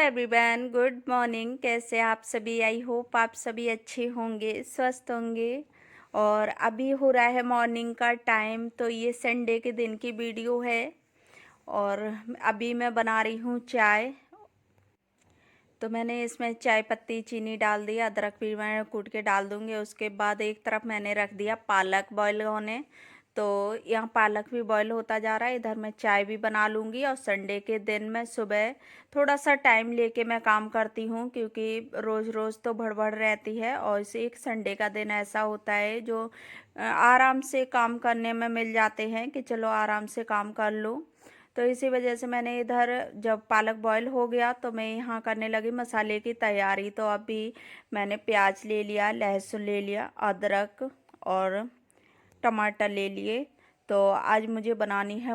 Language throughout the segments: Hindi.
Everyone, good morning. कैसे आप सभी? आई होप आप सभी अच्छे होंगे, स्वस्थ होंगे। और अभी हो रहा है मॉर्निंग का टाइम, तो ये संडे के दिन की वीडियो है। और अभी मैं बना रही हूँ चाय। तो मैंने इसमें चाय पत्ती चीनी डाल दिया, अदरक भी मैं कूट के डाल दूँगी। उसके बाद एक तरफ मैंने रख दिया पालक बॉयल होने। तो यहाँ पालक भी बॉयल होता जा रहा है, इधर मैं चाय भी बना लूँगी। और संडे के दिन मैं सुबह थोड़ा सा टाइम लेके मैं काम करती हूँ, क्योंकि रोज़ रोज़ तो भड़बड़ रहती है। और इसे एक संडे का दिन ऐसा होता है जो आराम से काम करने में मिल जाते हैं, कि चलो आराम से काम कर लो। तो इसी वजह से मैंने इधर जब पालक बॉयल हो गया तो मैं यहाँ करने लगी मसाले की तैयारी। तो अभी मैंने प्याज ले लिया, लहसुन ले लिया, अदरक और टमाटर ले लिए। तो आज मुझे बनानी है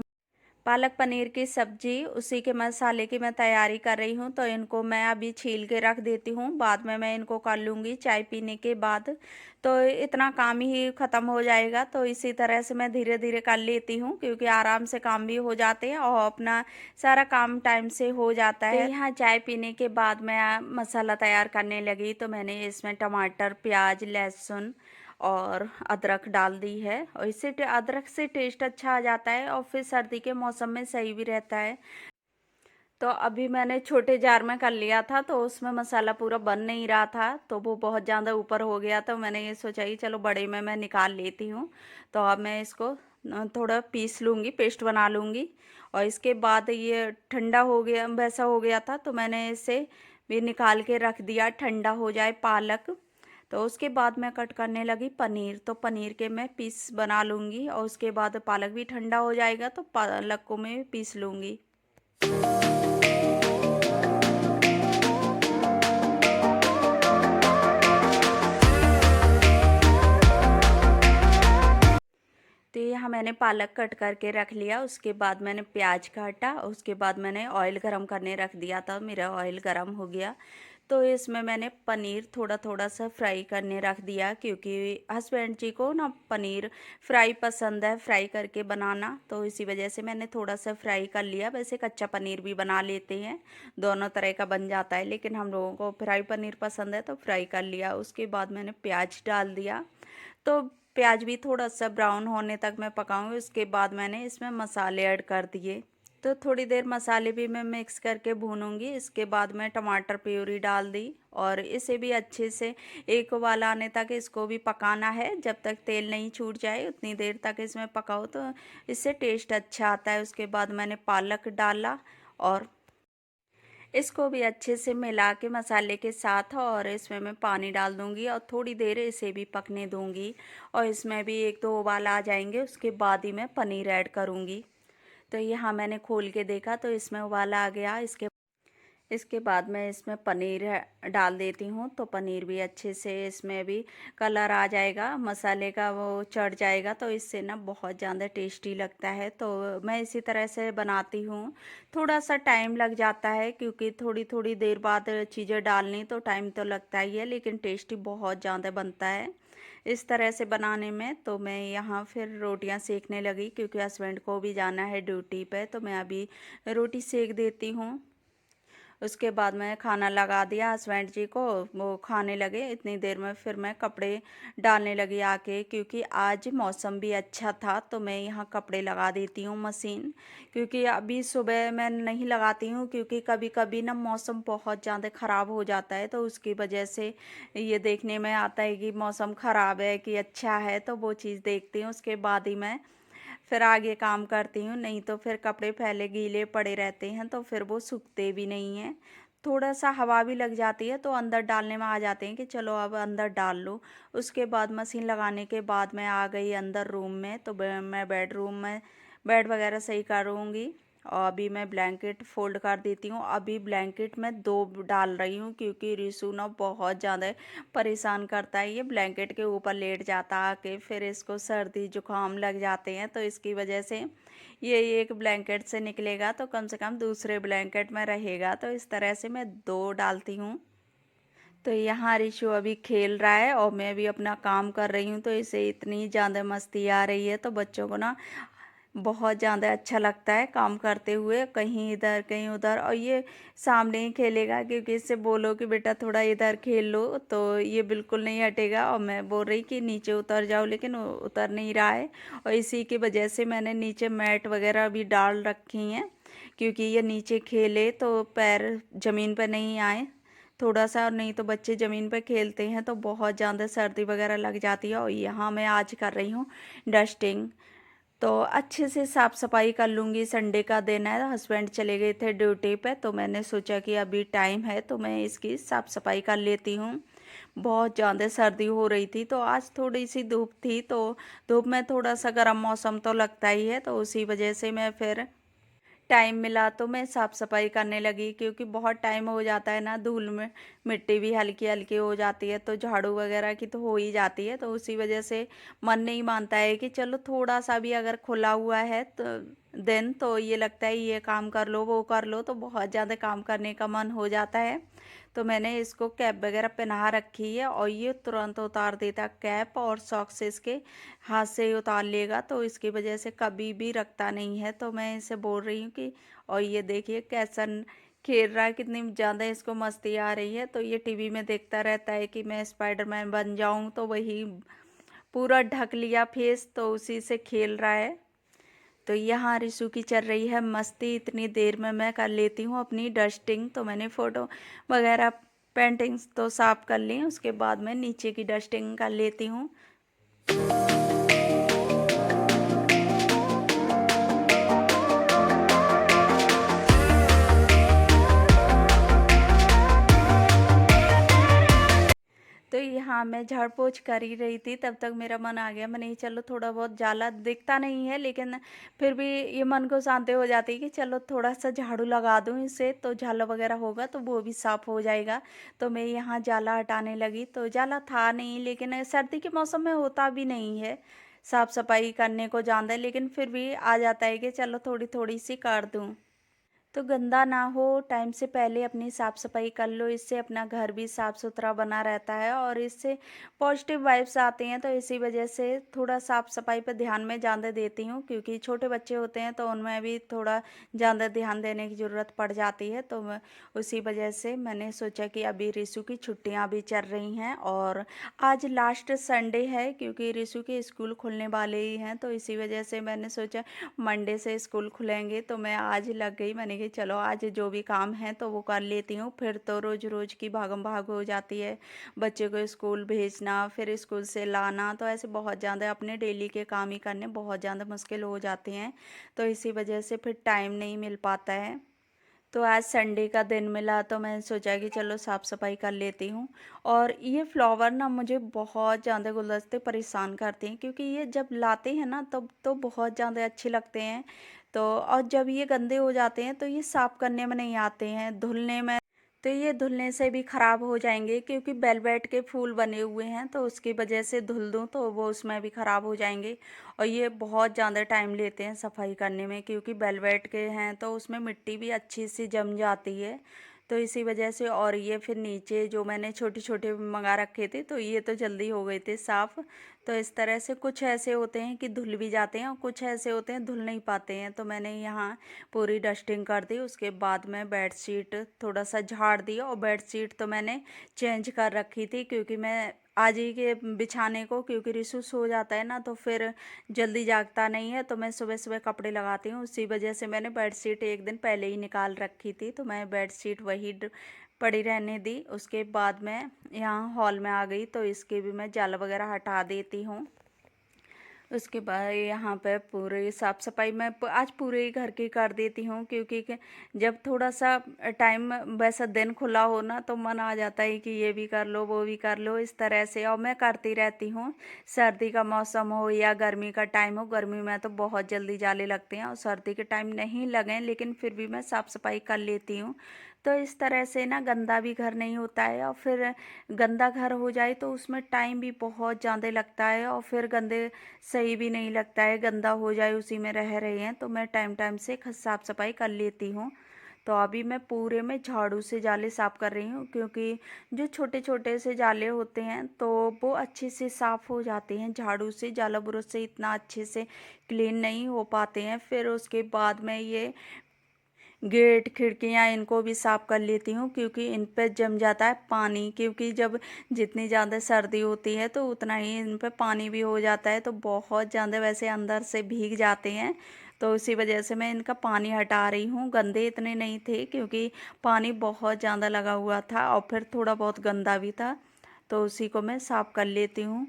पालक पनीर की सब्जी। उसी के मसाले की मैं तैयारी कर रही हूँ। तो इनको मैं अभी छील के रख देती हूँ, बाद में मैं इनको कर लूँगी चाय पीने के बाद। तो इतना काम ही ख़त्म हो जाएगा। तो इसी तरह से मैं धीरे धीरे कर लेती हूँ, क्योंकि आराम से काम भी हो जाते हैं और अपना सारा काम टाइम से हो जाता है। तो यहाँ चाय पीने के बाद मैं मसाला तैयार करने लगी। तो मैंने इसमें टमाटर, प्याज, लहसुन और अदरक डाल दी है। और इससे अदरक से टेस्ट अच्छा आ जाता है, और फिर सर्दी के मौसम में सही भी रहता है। तो अभी मैंने छोटे जार में कर लिया था, तो उसमें मसाला पूरा बन नहीं रहा था, तो वो बहुत ज़्यादा ऊपर हो गया। तो मैंने ये सोचा कि चलो बड़े में मैं निकाल लेती हूँ। तो अब मैं इसको थोड़ा पीस लूँगी, पेस्ट बना लूँगी। और इसके बाद ये ठंडा हो गया, वैसा हो गया था, तो मैंने इसे भी निकाल के रख दिया, ठंडा हो जाए पालक। तो उसके बाद मैं कट करने लगी पनीर। तो पनीर के मैं पीस बना लूँगी, और उसके बाद पालक भी ठंडा हो जाएगा तो पालक को मैं पीस लूँगी। तो यहाँ मैंने पालक कट करके रख लिया। उसके बाद मैंने प्याज काटा, उसके बाद मैंने ऑयल गरम करने रख दिया था। मेरा ऑयल गरम हो गया, तो इसमें मैंने पनीर थोड़ा थोड़ा सा फ्राई करने रख दिया, क्योंकि हस्बैंड जी को ना पनीर फ्राई पसंद है, फ्राई करके बनाना। तो इसी वजह से मैंने थोड़ा सा फ्राई कर लिया। वैसे कच्चा पनीर भी बना लेते हैं, दोनों तरह का बन जाता है, लेकिन हम लोगों को फ्राई पनीर पसंद है, तो फ्राई कर लिया। उसके बाद मैंने प्याज डाल दिया। तो प्याज भी थोड़ा सा ब्राउन होने तक मैं पकाऊंगी। उसके बाद मैंने इसमें मसाले ऐड कर दिए। तो थोड़ी देर मसाले भी मैं मिक्स करके भूनूंगी। इसके बाद मैं टमाटर प्यूरी डाल दी, और इसे भी अच्छे से एक उबाल आने तक इसको भी पकाना है। जब तक तेल नहीं छूट जाए उतनी देर तक इसमें पकाओ, तो इससे टेस्ट अच्छा आता है। उसके बाद मैंने पालक डाला, और इसको भी अच्छे से मिला के मसाले के साथ, और इसमें मैं पानी डाल दूंगी और थोड़ी देर इसे भी पकने दूंगी। और इसमें भी एक दो उबाल आ जाएंगे, उसके बाद ही मैं पनीर ऐड करूंगी। तो यहाँ मैंने खोल के देखा तो इसमें उबाल आ गया। इसके बाद मैं इसमें पनीर डाल देती हूँ। तो पनीर भी अच्छे से इसमें भी कलर आ जाएगा, मसाले का वो चढ़ जाएगा, तो इससे ना बहुत ज़्यादा टेस्टी लगता है। तो मैं इसी तरह से बनाती हूँ। थोड़ा सा टाइम लग जाता है, क्योंकि थोड़ी थोड़ी देर बाद चीज़ें डालनी, तो टाइम तो लगता ही है, लेकिन टेस्टी बहुत ज़्यादा बनता है इस तरह से बनाने में। तो मैं यहाँ फिर रोटियाँ सेकने लगी, क्योंकि हस्बैंड को भी जाना है ड्यूटी पे। तो मैं अभी रोटी सेक देती हूँ। उसके बाद मैं खाना लगा दिया हस्बैंड जी को, वो खाने लगे। इतनी देर में फिर मैं कपड़े डालने लगी आके, क्योंकि आज मौसम भी अच्छा था। तो मैं यहाँ कपड़े लगा देती हूँ मशीन, क्योंकि अभी सुबह मैं नहीं लगाती हूँ, क्योंकि कभी कभी ना मौसम बहुत ज़्यादा ख़राब हो जाता है। तो उसकी वजह से ये देखने में आता है कि मौसम ख़राब है कि अच्छा है, तो वो चीज़ देखती हूँ। उसके बाद ही मैं फिर आगे काम करती हूँ। नहीं तो फिर कपड़े फैले गीले पड़े रहते हैं, तो फिर वो सूखते भी नहीं हैं। थोड़ा सा हवा भी लग जाती है तो अंदर डालने में आ जाते हैं, कि चलो अब अंदर डाल लो। उसके बाद मशीन लगाने के बाद मैं आ गई अंदर रूम में। तो मैं बेडरूम में बेड वगैरह सही करूँगी। और अभी मैं ब्लैंकेट फोल्ड कर देती हूँ। अभी ब्लैंकेट मैं दो डाल रही हूँ, क्योंकि रिशु ना बहुत ज़्यादा परेशान करता है। ये ब्लैंकेट के ऊपर लेट जाता आके, फिर इसको सर्दी जुकाम लग जाते हैं। तो इसकी वजह से ये एक ब्लैंकेट से निकलेगा तो कम से कम दूसरे ब्लैंकेट में रहेगा। तो इस तरह से मैं दो डालती हूँ। तो यहाँ रिशु अभी खेल रहा है, और मैं भी अपना काम कर रही हूँ। तो इसे इतनी ज़्यादा मस्ती आ रही है, तो बच्चों को ना बहुत ज़्यादा अच्छा लगता है काम करते हुए, कहीं इधर कहीं उधर। और ये सामने ही खेलेगा, क्योंकि इससे बोलो कि बेटा थोड़ा इधर खेल लो तो ये बिल्कुल नहीं हटेगा। और मैं बोल रही कि नीचे उतर जाओ, लेकिन वो उतर नहीं रहा है। और इसी की वजह से मैंने नीचे मैट वगैरह भी डाल रखी हैं, क्योंकि ये नीचे खेले तो पैर ज़मीन पर नहीं आए थोड़ा सा। और नहीं तो बच्चे ज़मीन पर खेलते हैं तो बहुत ज़्यादा सर्दी वगैरह लग जाती है। और यहाँ मैं आज कर रही हूँ डस्टिंग, तो अच्छे से साफ़ सफाई कर लूँगी। संडे का दिन है, हस्बैंड चले गए थे ड्यूटी पे, तो मैंने सोचा कि अभी टाइम है तो मैं इसकी साफ़ सफाई कर लेती हूँ। बहुत ज़्यादा सर्दी हो रही थी, तो आज थोड़ी सी धूप थी, तो धूप में थोड़ा सा गर्म मौसम तो लगता ही है, तो उसी वजह से मैं फिर टाइम मिला तो मैं साफ़ सफाई करने लगी। क्योंकि बहुत टाइम हो जाता है ना, धूल में मिट्टी भी हल्की हल्की हो जाती है, तो झाड़ू वगैरह की तो हो ही जाती है। तो उसी वजह से मन नहीं मानता है कि चलो थोड़ा सा भी अगर खुला हुआ है तो दिन, तो ये लगता है ये काम कर लो वो कर लो, तो बहुत ज़्यादा काम करने का मन हो जाता है। तो मैंने इसको कैप वगैरह पहना रखी है, और ये तुरंत उतार देता कैप, और सॉक्स इसके हाथ से ही उतार लेगा, तो इसकी वजह से कभी भी रखता नहीं है। तो मैं इसे बोल रही हूँ कि, और ये देखिए कैसा खेल रहा है, कितनी ज़्यादा इसको मस्ती आ रही है। तो ये टीवी में देखता रहता है कि मैं स्पाइडरमैन बन जाऊँ, तो वही पूरा ढक लिया फेस, तो उसी से खेल रहा है। तो यहाँ रिशु की चल रही है मस्ती। इतनी देर में मैं कर लेती हूँ अपनी डस्टिंग। तो मैंने फ़ोटो वगैरह पेंटिंग्स तो साफ़ कर ली, उसके बाद मैं नीचे की डस्टिंग कर लेती हूँ। तो यहाँ मैं झाड़ पोंछ कर ही रही थी, तब तक मेरा मन आ गया। मैंने चलो थोड़ा बहुत जाला दिखता नहीं है, लेकिन फिर भी ये मन को शांति हो जाती है कि चलो थोड़ा सा झाड़ू लगा दूँ इससे, तो झाला वगैरह होगा तो वो भी साफ़ हो जाएगा। तो मैं यहाँ जाला हटाने लगी, तो जाला था नहीं, लेकिन सर्दी के मौसम में होता भी नहीं है साफ़ सफाई करने को ज़्यादा, लेकिन फिर भी आ जाता है कि चलो थोड़ी थोड़ी सी कर दूँ। तो गंदा ना हो, टाइम से पहले अपनी साफ़ सफाई कर लो, इससे अपना घर भी साफ़ सुथरा बना रहता है, और इससे पॉजिटिव वाइब्स आते हैं। तो इसी वजह से थोड़ा साफ़ सफाई पर ध्यान में ज़्यादा देती हूँ, क्योंकि छोटे बच्चे होते हैं तो उनमें भी थोड़ा ज़्यादा ध्यान देने की ज़रूरत पड़ जाती है। तो मैं उसी वजह से मैंने सोचा कि अभी रिशु की छुट्टियाँ भी चल रही हैं, और आज लास्ट संडे है, क्योंकि रिशु के स्कूल खुलने वाले ही हैं। तो इसी वजह से मैंने सोचा मंडे से स्कूल खुलेंगे, तो मैं आज लग गई। मैंने कहा चलो आज जो भी काम है तो वो कर लेती हूँ, फिर तो रोज़ रोज़ की भागम भाग हो जाती है। बच्चे को स्कूल भेजना, फिर स्कूल से लाना, तो ऐसे बहुत ज़्यादा अपने डेली के काम ही करने बहुत ज़्यादा मुश्किल हो जाते हैं। तो इसी वजह से फिर टाइम नहीं मिल पाता है। तो आज संडे का दिन मिला, तो मैंने सोचा कि चलो साफ़ सफाई कर लेती हूँ। और ये फ्लावर ना मुझे बहुत ज़्यादा गुलदस्ते परेशान करते हैं, क्योंकि ये जब लाते हैं ना तब तो बहुत ज़्यादा अच्छे लगते हैं। तो और जब ये गंदे हो जाते हैं तो ये साफ़ करने में नहीं आते हैं, धुलने में। तो ये धुलने से भी ख़राब हो जाएंगे, क्योंकि वेलवेट के फूल बने हुए हैं, तो उसकी वजह से धुल दूँ तो वो उसमें भी ख़राब हो जाएंगे। और ये बहुत ज़्यादा टाइम लेते हैं सफाई करने में, क्योंकि वेलवेट के हैं तो उसमें मिट्टी भी अच्छी सी जम जाती है। तो इसी वजह से, और ये फिर नीचे जो मैंने छोटे छोटे मंगा रखे थे, तो ये तो जल्दी हो गए थे साफ़। तो इस तरह से कुछ ऐसे होते हैं कि धुल भी जाते हैं, और कुछ ऐसे होते हैं धुल नहीं पाते हैं। तो मैंने यहाँ पूरी डस्टिंग कर दी, उसके बाद मैं बेडशीट थोड़ा सा झाड़ दिया। और बेडशीट तो मैंने चेंज कर रखी थी, क्योंकि मैं आज ही के बिछाने को, क्योंकि रिसु सो जाता है ना तो फिर जल्दी जागता नहीं है, तो मैं सुबह सुबह कपड़े लगाती हूँ। उसी वजह से मैंने बेडशीट एक दिन पहले ही निकाल रखी थी, तो मैं बेडशीट वही पड़ी रहने दी। उसके बाद मैं यहाँ हॉल में आ गई, तो इसके भी मैं जाल वगैरह हटा देती हूँ। उसके बाद यहाँ पे पूरी साफ़ सफाई मैं आज पूरे ही घर की कर देती हूँ, क्योंकि जब थोड़ा सा टाइम वैसा दिन खुला हो ना, तो मन आ जाता है कि ये भी कर लो वो भी कर लो, इस तरह से। और मैं करती रहती हूँ, सर्दी का मौसम हो या गर्मी का टाइम हो। गर्मी में तो बहुत जल्दी जाले लगते हैं, और सर्दी के टाइम नहीं लगें, लेकिन फिर भी मैं साफ़ सफाई कर लेती हूँ। तो इस तरह से ना गंदा भी घर नहीं होता है। और फिर गंदा घर हो जाए तो उसमें टाइम भी बहुत ज़्यादा लगता है, और फिर गंदे सही भी नहीं लगता है, गंदा हो जाए उसी में रह रहे हैं। तो मैं टाइम टाइम से साफ़ सफाई कर लेती हूँ। तो अभी मैं पूरे में झाड़ू से जाले साफ़ कर रही हूँ, क्योंकि जो छोटे छोटे से जाले होते हैं तो वो अच्छे से साफ़ हो जाते हैं। झाड़ू से, जाला ब्रश से इतना अच्छे से क्लीन नहीं हो पाते हैं। फिर उसके बाद मैं ये गेट, खिड़कियाँ इनको भी साफ़ कर लेती हूँ, क्योंकि इन पे जम जाता है पानी। क्योंकि जब जितनी ज़्यादा सर्दी होती है तो उतना ही इन पे पानी भी हो जाता है, तो बहुत ज़्यादा वैसे अंदर से भीग जाते हैं। तो इसी वजह से मैं इनका पानी हटा रही हूँ। गंदे इतने नहीं थे, क्योंकि पानी बहुत ज़्यादा लगा हुआ था और फिर थोड़ा बहुत गंदा भी था, तो उसी को मैं साफ़ कर लेती हूँ।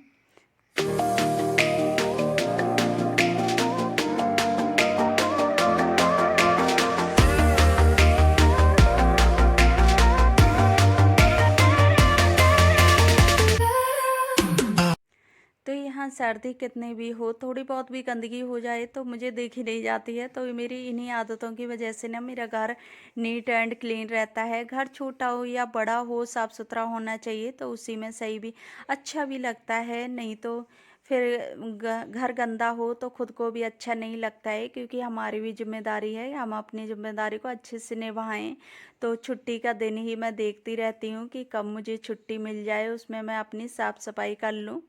तो यहाँ सर्दी कितनी भी हो, थोड़ी बहुत भी गंदगी हो जाए तो मुझे देखी नहीं जाती है। तो मेरी इन्हीं आदतों की वजह से ना मेरा घर नीट एंड क्लीन रहता है। घर छोटा हो या बड़ा हो, साफ़ सुथरा होना चाहिए, तो उसी में सही भी अच्छा भी लगता है। नहीं तो फिर घर गंदा हो तो खुद को भी अच्छा नहीं लगता है, क्योंकि हमारी भी जिम्मेदारी है, हम अपनी जिम्मेदारी को अच्छे से निभाएं। तो छुट्टी का दिन ही मैं देखती रहती हूँ कि कब मुझे छुट्टी मिल जाए, उसमें मैं अपनी साफ़ सफाई कर लूँ।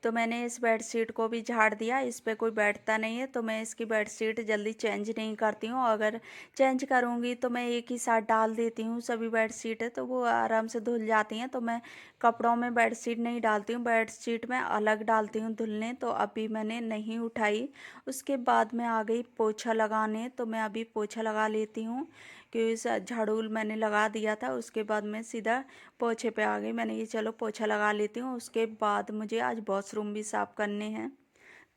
तो मैंने इस बेडशीट को भी झाड़ दिया। इस पे कोई बैठता नहीं है, तो मैं इसकी बेडशीट जल्दी चेंज नहीं करती हूँ। अगर चेंज करूँगी तो मैं एक ही साथ डाल देती हूँ सभी बेडशीट, तो वो आराम से धुल जाती हैं। तो मैं कपड़ों में बेडशीट नहीं डालती हूँ, बेडशीट मैं अलग डालती हूँ धुलने। तो अभी मैंने नहीं उठाई। उसके बाद मैं आ गई पोछा लगाने, तो मैं अभी पोछा लगा लेती हूँ, क्योंकि झाड़ू मैंने लगा दिया था। उसके बाद मैं सीधा पोछे पे आ गई। मैंने ये चलो पोछा लगा लेती हूँ। उसके बाद मुझे आज वॉशरूम भी साफ़ करने हैं।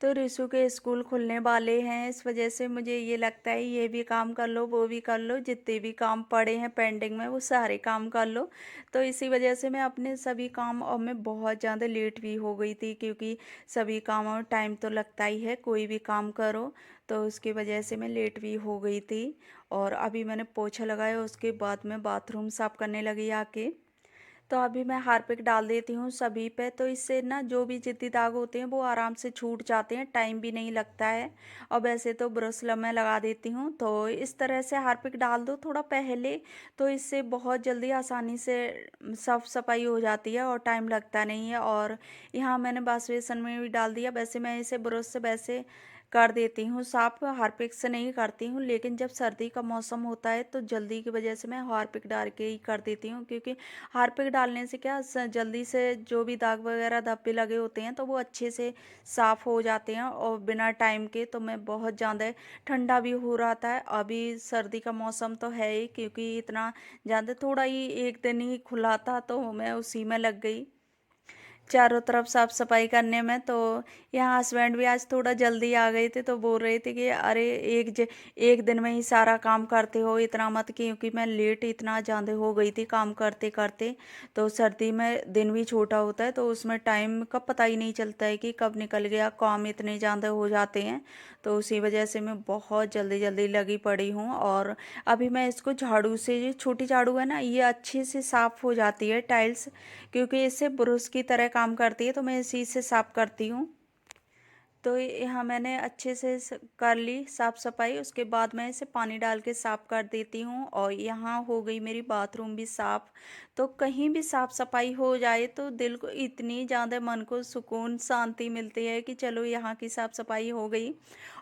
तो रिशु के स्कूल खुलने वाले हैं, इस वजह से मुझे ये लगता है ये भी काम कर लो, वो भी कर लो, जितने भी काम पड़े हैं पेंडिंग में वो सारे काम कर लो। तो इसी वजह से मैं अपने सभी काम, और मैं बहुत ज़्यादा लेट भी हो गई थी, क्योंकि सभी कामों में टाइम तो लगता ही है, कोई भी काम करो। तो उसकी वजह से मैं लेट भी हो गई थी। और अभी मैंने पोछा लगाया, उसके बाद मैं बाथरूम साफ़ करने लगी आके। तो अभी मैं हार्पिक डाल देती हूँ सभी पे, तो इससे ना जो भी जिद्दी दाग होते हैं वो आराम से छूट जाते हैं, टाइम भी नहीं लगता है। और वैसे तो ब्रश मैं लगा देती हूँ, तो इस तरह से हार्पिक डाल दो थोड़ा पहले, तो इससे बहुत जल्दी आसानी से साफ सफाई हो जाती है और टाइम लगता नहीं है। और यहाँ मैंने वॉश बेसन में भी डाल दिया। वैसे मैं इसे ब्रश से वैसे कर देती हूँ साफ, हार्पिक से नहीं करती हूँ, लेकिन जब सर्दी का मौसम होता है तो जल्दी की वजह से मैं हार्पिक डाल के ही कर देती हूँ, क्योंकि हार्पिक डालने से क्या जल्दी से जो भी दाग वगैरह धब्बे लगे होते हैं तो वो अच्छे से साफ़ हो जाते हैं और बिना टाइम के। तो मैं बहुत ज़्यादा ठंडा भी हो रहा था, अभी सर्दी का मौसम तो है ही, क्योंकि इतना ज़्यादा थोड़ा ही एक दिन ही खुला था तो मैं उसी में लग गई चारों तरफ साफ सफाई करने में। तो यहाँ हस्बैंड भी आज थोड़ा जल्दी आ गए थे, तो बोल रहे थे कि अरे एक दिन में ही सारा काम करते हो, इतना मत, क्योंकि मैं लेट इतना ज़्यादा हो गई थी काम करते करते। तो सर्दी में दिन भी छोटा होता है, तो उसमें टाइम का पता ही नहीं चलता है कि कब निकल गया, काम इतने ज़्यादा हो जाते हैं। तो उसी वजह से मैं बहुत जल्दी जल्दी लगी पड़ी हूँ। और अभी मैं इसको झाड़ू से, ये छोटी झाड़ू है ना, ये अच्छे से साफ़ हो जाती है टाइल्स, क्योंकि इससे ब्रश की तरह काम करती है, तो मैं इसी से साफ़ करती हूँ। तो यहाँ मैंने अच्छे से कर ली साफ़ सफाई। उसके बाद मैं इसे पानी डाल के साफ़ कर देती हूँ। और यहाँ हो गई मेरी बाथरूम भी साफ़। तो कहीं भी साफ़ सफाई हो जाए तो दिल को इतनी ज़्यादा, मन को सुकून शांति मिलती है कि चलो यहाँ की साफ़ सफाई हो गई।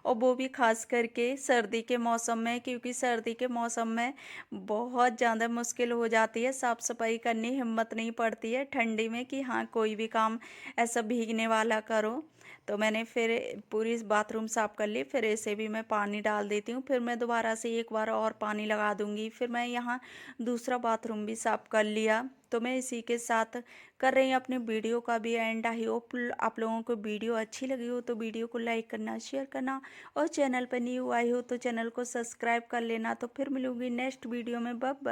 और वो भी खास करके सर्दी के मौसम में, क्योंकि सर्दी के मौसम में बहुत ज़्यादा मुश्किल हो जाती है साफ़ सफाई करनी, हिम्मत नहीं पड़ती है ठंडी में कि हाँ कोई भी काम ऐसा भीगने वाला करो। तो मैंने फिर पूरी बाथरूम साफ़ कर ली, फिर इसे भी मैं पानी डाल देती हूँ, फिर मैं दोबारा से एक बार और पानी लगा दूँगी। फिर मैं यहाँ दूसरा बाथरूम भी साफ़ कर लिया। तो मैं इसी के साथ कर रही हूँ अपनी वीडियो का भी एंड। आई होप आप लोगों को वीडियो अच्छी लगी हो तो वीडियो को लाइक करना, शेयर करना, और चैनल पर न्यू आई हो तो चैनल को सब्सक्राइब कर लेना। तो फिर मिलूँगी नेक्स्ट वीडियो में। Bye bye.